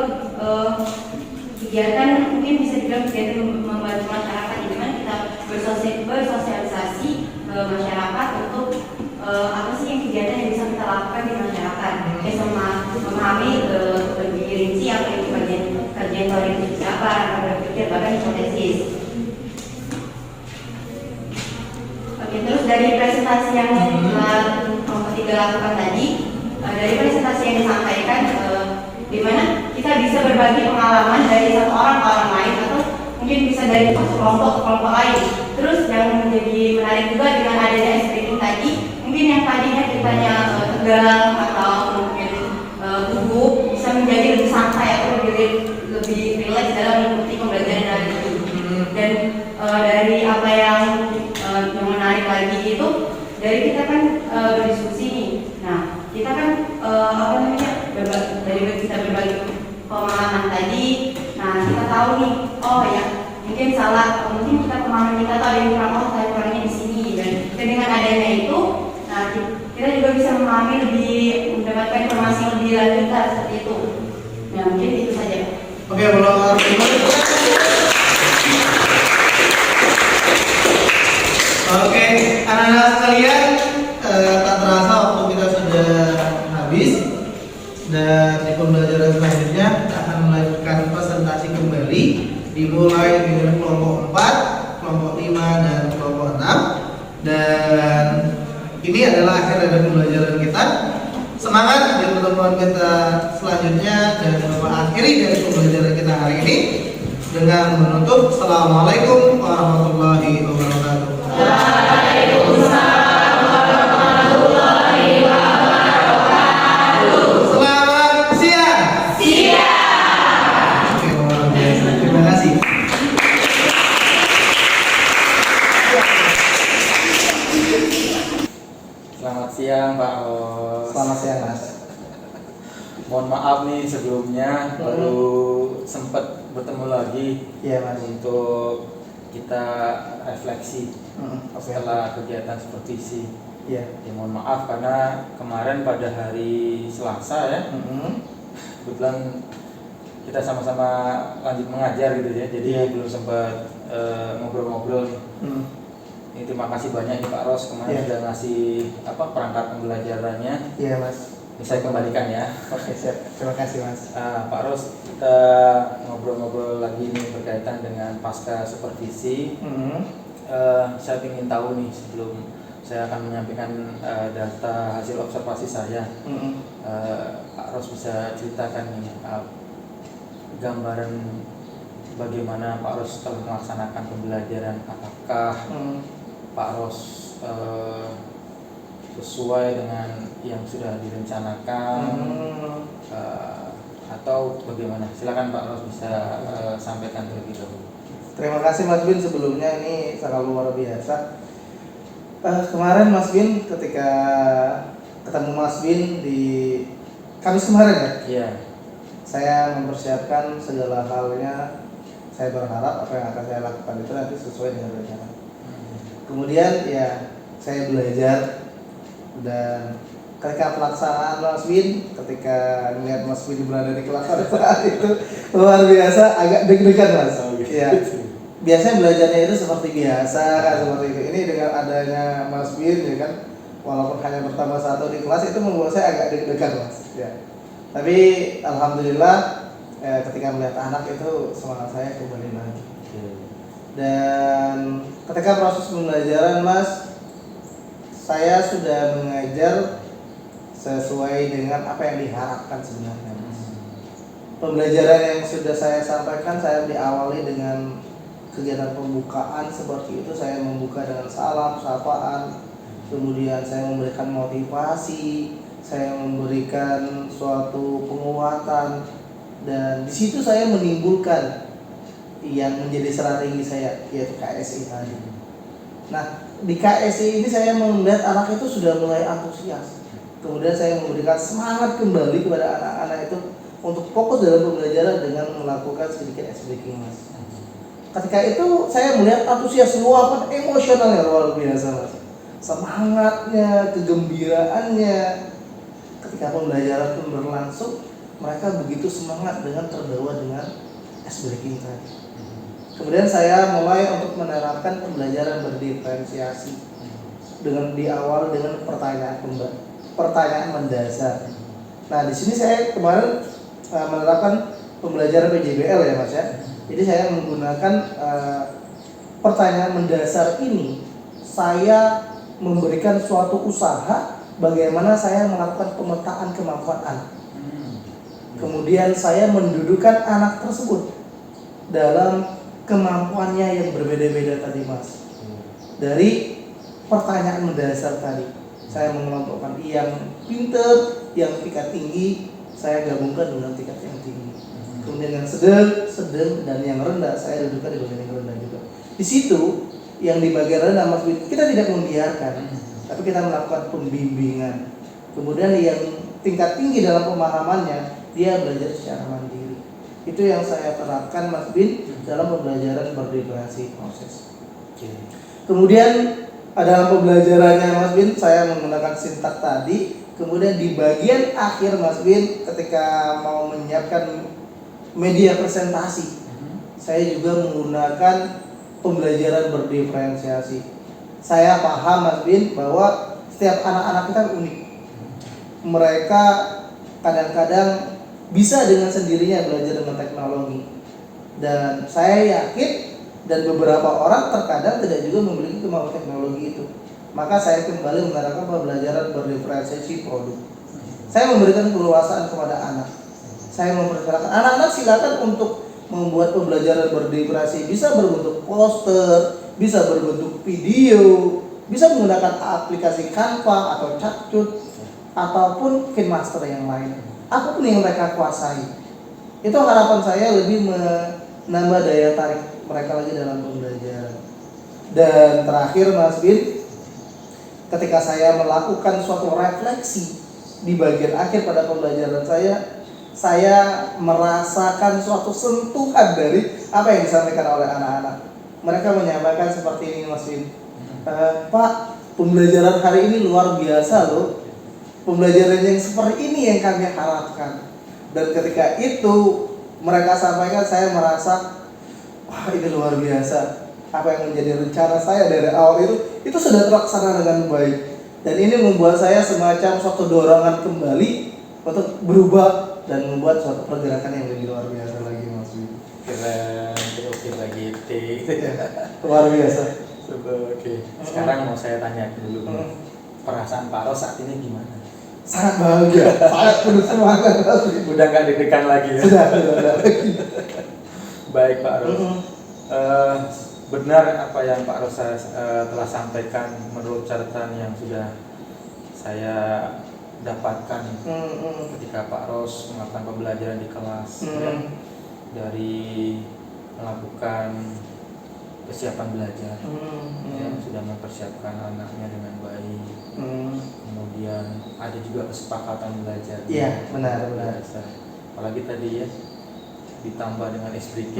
kegiatan mungkin bisa dibilang kegiatan membantu masyarakat, di mana kita bersosialisasi ke masyarakat untuk apa sih yang kegiatan yang bisa kita lakukan di masyarakat, sama memahami lebih rinci apa itu kajian teori siapa, berpikir bahkan hipotesis. Oke, terus dari presentasi yang kelompok 3 lakukan tadi, dari presentasi yang disampaikan, di mana kita bisa berbagi pengalaman dari satu orang ke orang lain atau mungkin bisa dari kelompok ke kelompok lain. Terus yang menjadi menarik juga dengan adanya ice breaking tadi, mungkin yang tadinya kitanya tegang atau mungkin gugup bisa menjadi lebih santai atau lebih rileks dalam mengikuti pembelajaran hari ini. Dan dari apa yang menarik lagi itu, dari kita kan berdiskusi nih. Nah, kita kan dari kita berbagi pemahaman tadi. Nah, kita tahu nih, oh ya mungkin salah, mungkin kita pemahaman kita tahu ada yang kurang, oh saya kurangnya di sini. Dan dengan adanya itu, nah kita juga bisa memahami lebih, mendapatkan informasi yang lebih lanjut seperti itu. Nah, mungkin itu saja. Oke, belum. Oke, anak-anak sekalian, tak terasa waktu kita sudah habis. Dan di pembelajaran selanjutnya kita akan melanjutkan presentasi kembali, dimulai dengan kelompok 4, kelompok 5, dan kelompok 6. Dan ini adalah akhir dari pembelajaran kita. Semangat di pertemuan kita selanjutnya, dan mengakhiri dari pembelajaran kita hari ini dengan menutup Assalamualaikum warahmatullahi wabarakatuh. Waalaikumsalam warahmatullahi wabarakatuh. Selamat siang. Siang. Oke, luar biasa. Terima kasih. Selamat siang Pak Os. Selamat siang Mas. Mohon maaf nih sebelumnya baru sempat bertemu lagi Iya Mas. untuk kita refleksi setelah kegiatan supervisi. Iya. Ya, mohon maaf karena kemarin pada hari Selasa ya, kebetulan kita sama-sama lanjut mengajar gitu ya, jadi belum sempat ngobrol-ngobrol nih. Ini terima kasih banyak nih Pak Ros kemarin sudah ngasih perangkat pembelajarannya. Iya Mas. Ini saya kembalikan ya. Oke, siap. Terima kasih Mas. Pak Ros, kita ngobrol-ngobrol lagi nih berkaitan dengan pasca supervisi. Saya ingin tahu nih sebelum saya akan menyampaikan data hasil observasi saya. Pak Ros bisa ceritakan nih gambaran bagaimana Pak Ros telah melaksanakan pembelajaran, apakah Pak Ros sesuai dengan yang sudah direncanakan atau bagaimana? Silakan Pak Ros bisa sampaikan terlebih dahulu. Terima kasih Mas Bin, sebelumnya ini sangat luar biasa. Kemarin Mas Bin ketika ketemu Mas Bin di Kamis kemarin ya? Iya. Saya mempersiapkan segala halnya. Saya berharap apa yang akan saya lakukan itu nanti sesuai dengan rencana. Kemudian ya saya belajar, dan ketika pelaksanaan Mas Bin, ketika melihat Mas Bin berada di kelas pada saat itu luar biasa, agak deg-degan Mas. Ya. Biasanya belajarnya itu seperti biasa kan, seperti itu. Ini dengan adanya Mas Bin ya kan, walaupun hanya bertambah 1 di kelas itu membuat saya agak deg-degan Mas. Ya. Tapi alhamdulillah ketika melihat anak itu semangat saya kembali lagi. Dan ketika proses pembelajaran Mas, saya sudah mengajar sesuai dengan apa yang diharapkan sebenarnya Mas. Pembelajaran yang sudah saya sampaikan, saya diawali dengan kegiatan pembukaan seperti itu. Saya membuka dengan salam, sapaan, kemudian saya memberikan motivasi, saya memberikan suatu penguatan, dan di situ saya menimbulkan yang menjadi strategi saya, yaitu KSI tadi. Nah, di KSI ini saya melihat anak itu sudah mulai antusias. Kemudian saya memberikan semangat kembali kepada anak-anak itu untuk fokus dalam pembelajaran dengan melakukan sedikit ice breaking Mas. Ketika itu saya melihat antusias, luapan emosionalnya luar biasa Mas. Semangatnya, kegembiraannya. Ketika pembelajaran pun berlangsung, mereka begitu semangat dengan terbawa dengan ice breaking tadi. Kemudian saya mulai untuk menerapkan pembelajaran berdiferensiasi dengan diawali dengan pertanyaan mendasar. Nah, di sini saya kemarin menerapkan pembelajaran PJBL ya Mas ya. Jadi saya menggunakan pertanyaan mendasar ini, saya memberikan suatu usaha bagaimana saya melakukan pemetaan kemampuan anak. Kemudian saya mendudukkan anak tersebut dalam kemampuannya yang berbeda-beda tadi Mas. Dari pertanyaan mendasar tadi, saya mengelompokkan yang pinter, yang tingkat tinggi, saya gabungkan dengan tingkat yang tinggi. Kemudian yang sedang, dan yang rendah, saya dudukkan di bagian yang rendah juga. Di situ, yang di bagian rendah Mas, kita tidak membiarkan, tapi kita melakukan pembimbingan. Kemudian yang tingkat tinggi dalam pemahamannya, dia belajar secara mandiri. Itu yang saya terapkan Mas Bin dalam pembelajaran berdiferensiasi proses. Kemudian dalam pembelajarannya Mas Bin, saya menggunakan sintak tadi. Kemudian di bagian akhir Mas Bin, ketika mau menyiapkan media presentasi, saya juga menggunakan pembelajaran berdiferensiasi. Saya paham Mas Bin bahwa setiap anak-anak kita unik. Mereka kadang-kadang bisa dengan sendirinya belajar dengan teknologi. Dan saya yakin dan beberapa orang terkadang tidak juga memiliki kemampuan teknologi itu. Maka saya kembali menerapkan pembelajaran berdiferensiasi produk. Saya memberikan keluasan kepada anak. Saya mempersilahkan anak-anak silakan untuk membuat pembelajaran berdiferensiasi, bisa berbentuk poster, bisa berbentuk video, bisa menggunakan aplikasi Canva atau CapCut ataupun KineMaster yang lain. Apapun yang mereka kuasai. Itu harapan saya lebih menambah daya tarik mereka lagi dalam pembelajaran. Dan terakhir Mas Bin, ketika saya melakukan suatu refleksi di bagian akhir pada pembelajaran saya merasakan suatu sentuhan dari apa yang disampaikan oleh anak-anak. Mereka menyampaikan seperti ini Mas Bin, Pak, pembelajaran hari ini luar biasa loh. Pembelajaran yang seperti ini yang kami harapkan. Dan ketika itu mereka sampaikan, saya merasa wah, ini luar biasa. Apa yang menjadi rencana saya dari awal itu sudah terlaksana dengan baik. Dan ini membuat saya semacam suatu dorongan kembali untuk berubah dan membuat suatu pergerakan yang lebih luar biasa lagi Mas Bin. Keren, oke lagi Luar biasa. Oke. Sekarang mau saya tanya dulu, perasaan Pak Ros saat ini gimana? Sangat bahagia, sangat penuh semangat. Udah nggak deg-degan lagi ya? Sudah. Baik Pak Ros. Benar apa yang Pak Ros telah sampaikan menurut catatan yang sudah saya dapatkan ketika Pak Ros melakukan pembelajaran di kelas, dari melakukan kesiapan belajar, ya, sudah mempersiapkan anaknya dengan baik. Kemudian ada juga kesepakatan belajar. Iya, benar. Apalagi tadi ya, ditambah dengan SBK,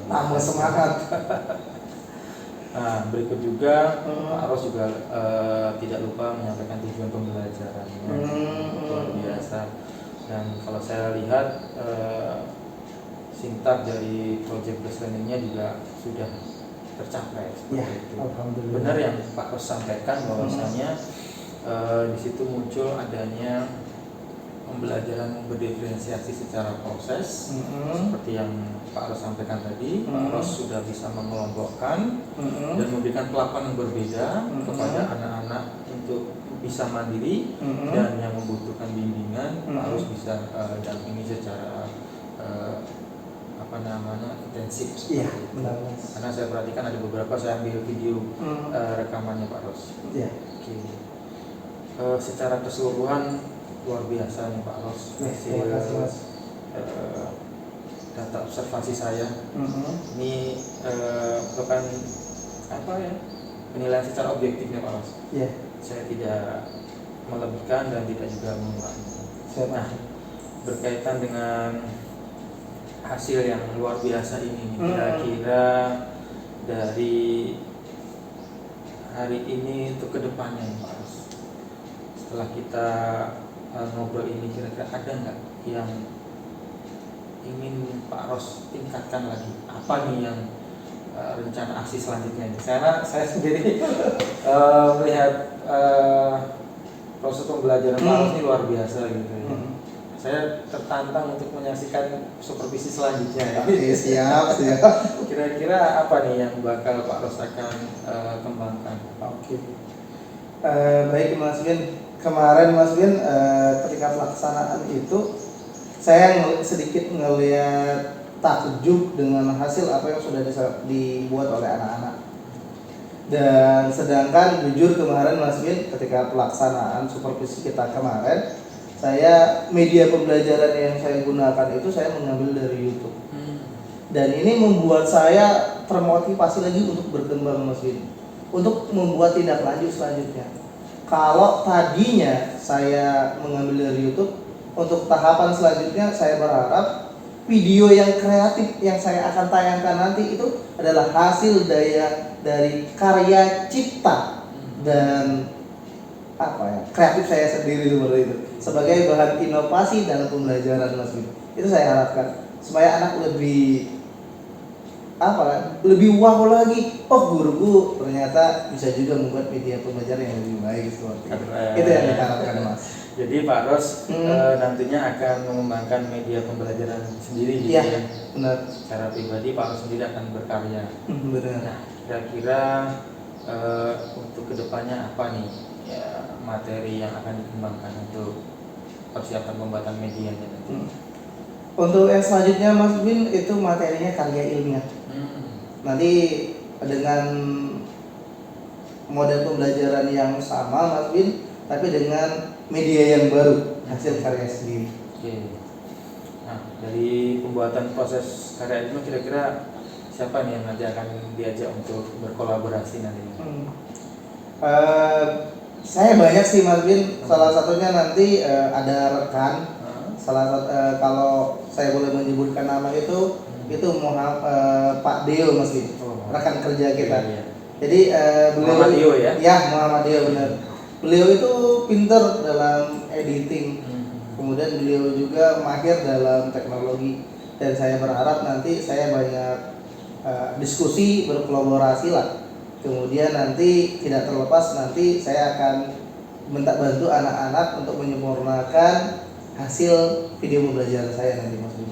tambah semangat. Nah, berikut juga Pak Ros juga tidak lupa menyampaikan tujuan pembelajarannya, luar biasa. Dan kalau saya lihat singkat dari project based learning-nya juga sudah tercapai seperti itu. Alhamdulillah. Benar yang Pak Ros sampaikan bahwasanya di situ muncul adanya pembelajaran berdiferensiasi secara proses, seperti yang Pak Ros sampaikan tadi. Pak Ros sudah bisa mengelompokkan dan memberikan pelakuan yang berbeda kepada anak-anak untuk bisa mandiri dan yang membutuhkan bimbingan. Pak Ros bisa dampingi secara intensif. Iya, benar. Karena saya perhatikan ada beberapa, saya ambil video rekamannya Pak Ros. Iya. Oke. Secara keseluruhan luar biasa nih Pak Ros, hasil data observasi saya. Ini merupakan penilaian secara objektifnya Pak Ros. Iya. Saya tidak melebihkan dan tidak juga mengurangi. Nah, berkaitan dengan hasil yang luar biasa ini, kira-kira dari hari ini untuk kedepannya Pak Ros, setelah kita ngobrol ini, kira-kira ada nggak yang ingin Pak Ros tingkatkan lagi? Apa nih yang rencana aksi selanjutnya? Karena saya sendiri melihat proses pembelajaran Pak Ros ini luar biasa gitu ya. Saya tertantang untuk menyaksikan supervisi selanjutnya. Oke, siap. Kira-kira apa nih yang bakal Pak Ros akan kembangkan? Oke. Baik Mas Bin. Kemarin Mas Bin ketika pelaksanaan itu saya sedikit ngelihat takjub dengan hasil apa yang sudah dibuat oleh anak-anak. Dan sedangkan jujur kemarin Mas Bin ketika pelaksanaan supervisi kita kemarin, saya media pembelajaran yang saya gunakan itu saya mengambil dari YouTube. Dan ini membuat saya termotivasi lagi untuk berkembang Mas Bin, untuk membuat tindak lanjut selanjutnya. Kalau tadinya saya mengambil dari YouTube, untuk tahapan selanjutnya saya berharap video yang kreatif yang saya akan tayangkan nanti itu adalah hasil dari karya cipta dan kreatif saya sendiri seperti itu, sebagai bahan inovasi dalam pembelajaran Mas Bin. Itu saya harapkan supaya anak lebih wow lagi. Oh, guruku ternyata bisa juga membuat media pembelajaran yang lebih baik seperti itu. Itu yang diharapkan Mas. Jadi Pak Ros nantinya akan mengembangkan media pembelajaran sendiri gitu ya. Benar. Secara pribadi Pak Ros sendiri akan berkarya. Benar. Nah, kira-kira untuk kedepannya apa nih ya, materi yang akan dikembangkan untuk persiapan pembuatan medianya nanti? Untuk yang selanjutnya Mas Bin itu materinya karya ilmiah. Nanti dengan model pembelajaran yang sama Mas Bin, tapi dengan media yang baru, hasil karya sendiri. Oke. Nah, dari pembuatan proses karya itu kira-kira siapa nih yang nanti akan diajak untuk berkolaborasi nanti? Saya banyak sih Mas Bin. Salah satunya nanti ada rekan. Kalau saya boleh menyebutkan nama itu Pak Deo Mas Bin, rekan kerja kita. Jadi beliau Muhammad Deo ya? Ya, Muhammad Deo benar. Beliau itu pintar dalam editing. Kemudian beliau juga mahir dalam teknologi, dan saya berharap nanti saya banyak diskusi, berkolaborasi lah. Kemudian nanti tidak terlepas nanti saya akan minta bantu anak-anak untuk menyempurnakan hasil video pembelajaran saya nanti Mas Bin.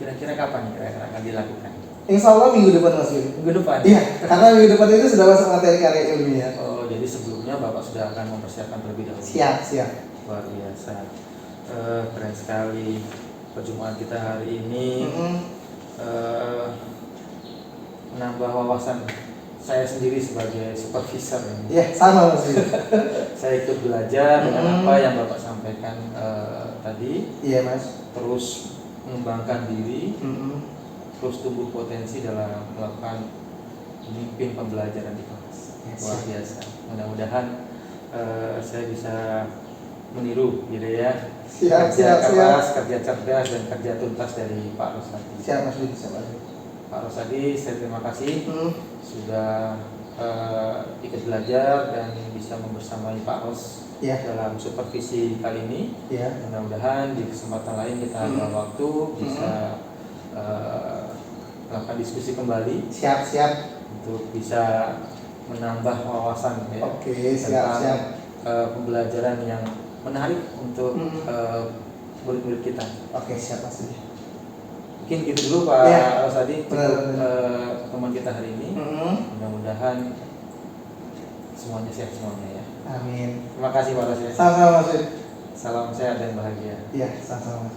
Kira-kira kapan akan dilakukan? Insya Allah minggu depan Mas Bin. Minggu depan? Iya, karena minggu depan itu sudah masuk materi karya ilmiah. Oh, jadi sebelumnya Bapak sudah akan mempersiapkan terlebih dahulu. Siap. Luar biasa. Keren sekali perjumpaan kita hari ini. Menambah wawasan saya sendiri sebagai supervisor ini. Iya, sama Mas Bin. Saya ikut belajar dengan apa yang Bapak sampaikan tadi. Iya Mas. Terus mengembangkan diri. terus tumbuh potensi dalam melakukan memimpin pembelajaran di kelas. Luar biasa. Mudah-mudahan saya bisa meniru gitu ya. Kerja keras, kerja cerdas, dan kerja tuntas dari Pak Rosadi. Siap Mas Bin, siap. Pak Rosadi, saya terima kasih sudah ikut belajar dan bisa membersamai Pak Ros dalam supervisi kali ini. Mudah-mudahan di kesempatan lain kita ada waktu bisa melakukan diskusi kembali. Siap. Untuk bisa menambah wawasan ya. Tentang pembelajaran yang menarik untuk murid-murid kita. Siap Mas. Mungkin gitu dulu Pak Rosadi untuk teman kita hari ini. Mudah-mudahan semuanya sehat semuanya ya. Amin. Terima kasih Pak Rosadi. Sama-sama Mas. Salam sehat dan bahagia. Iya, sama-sama Mas.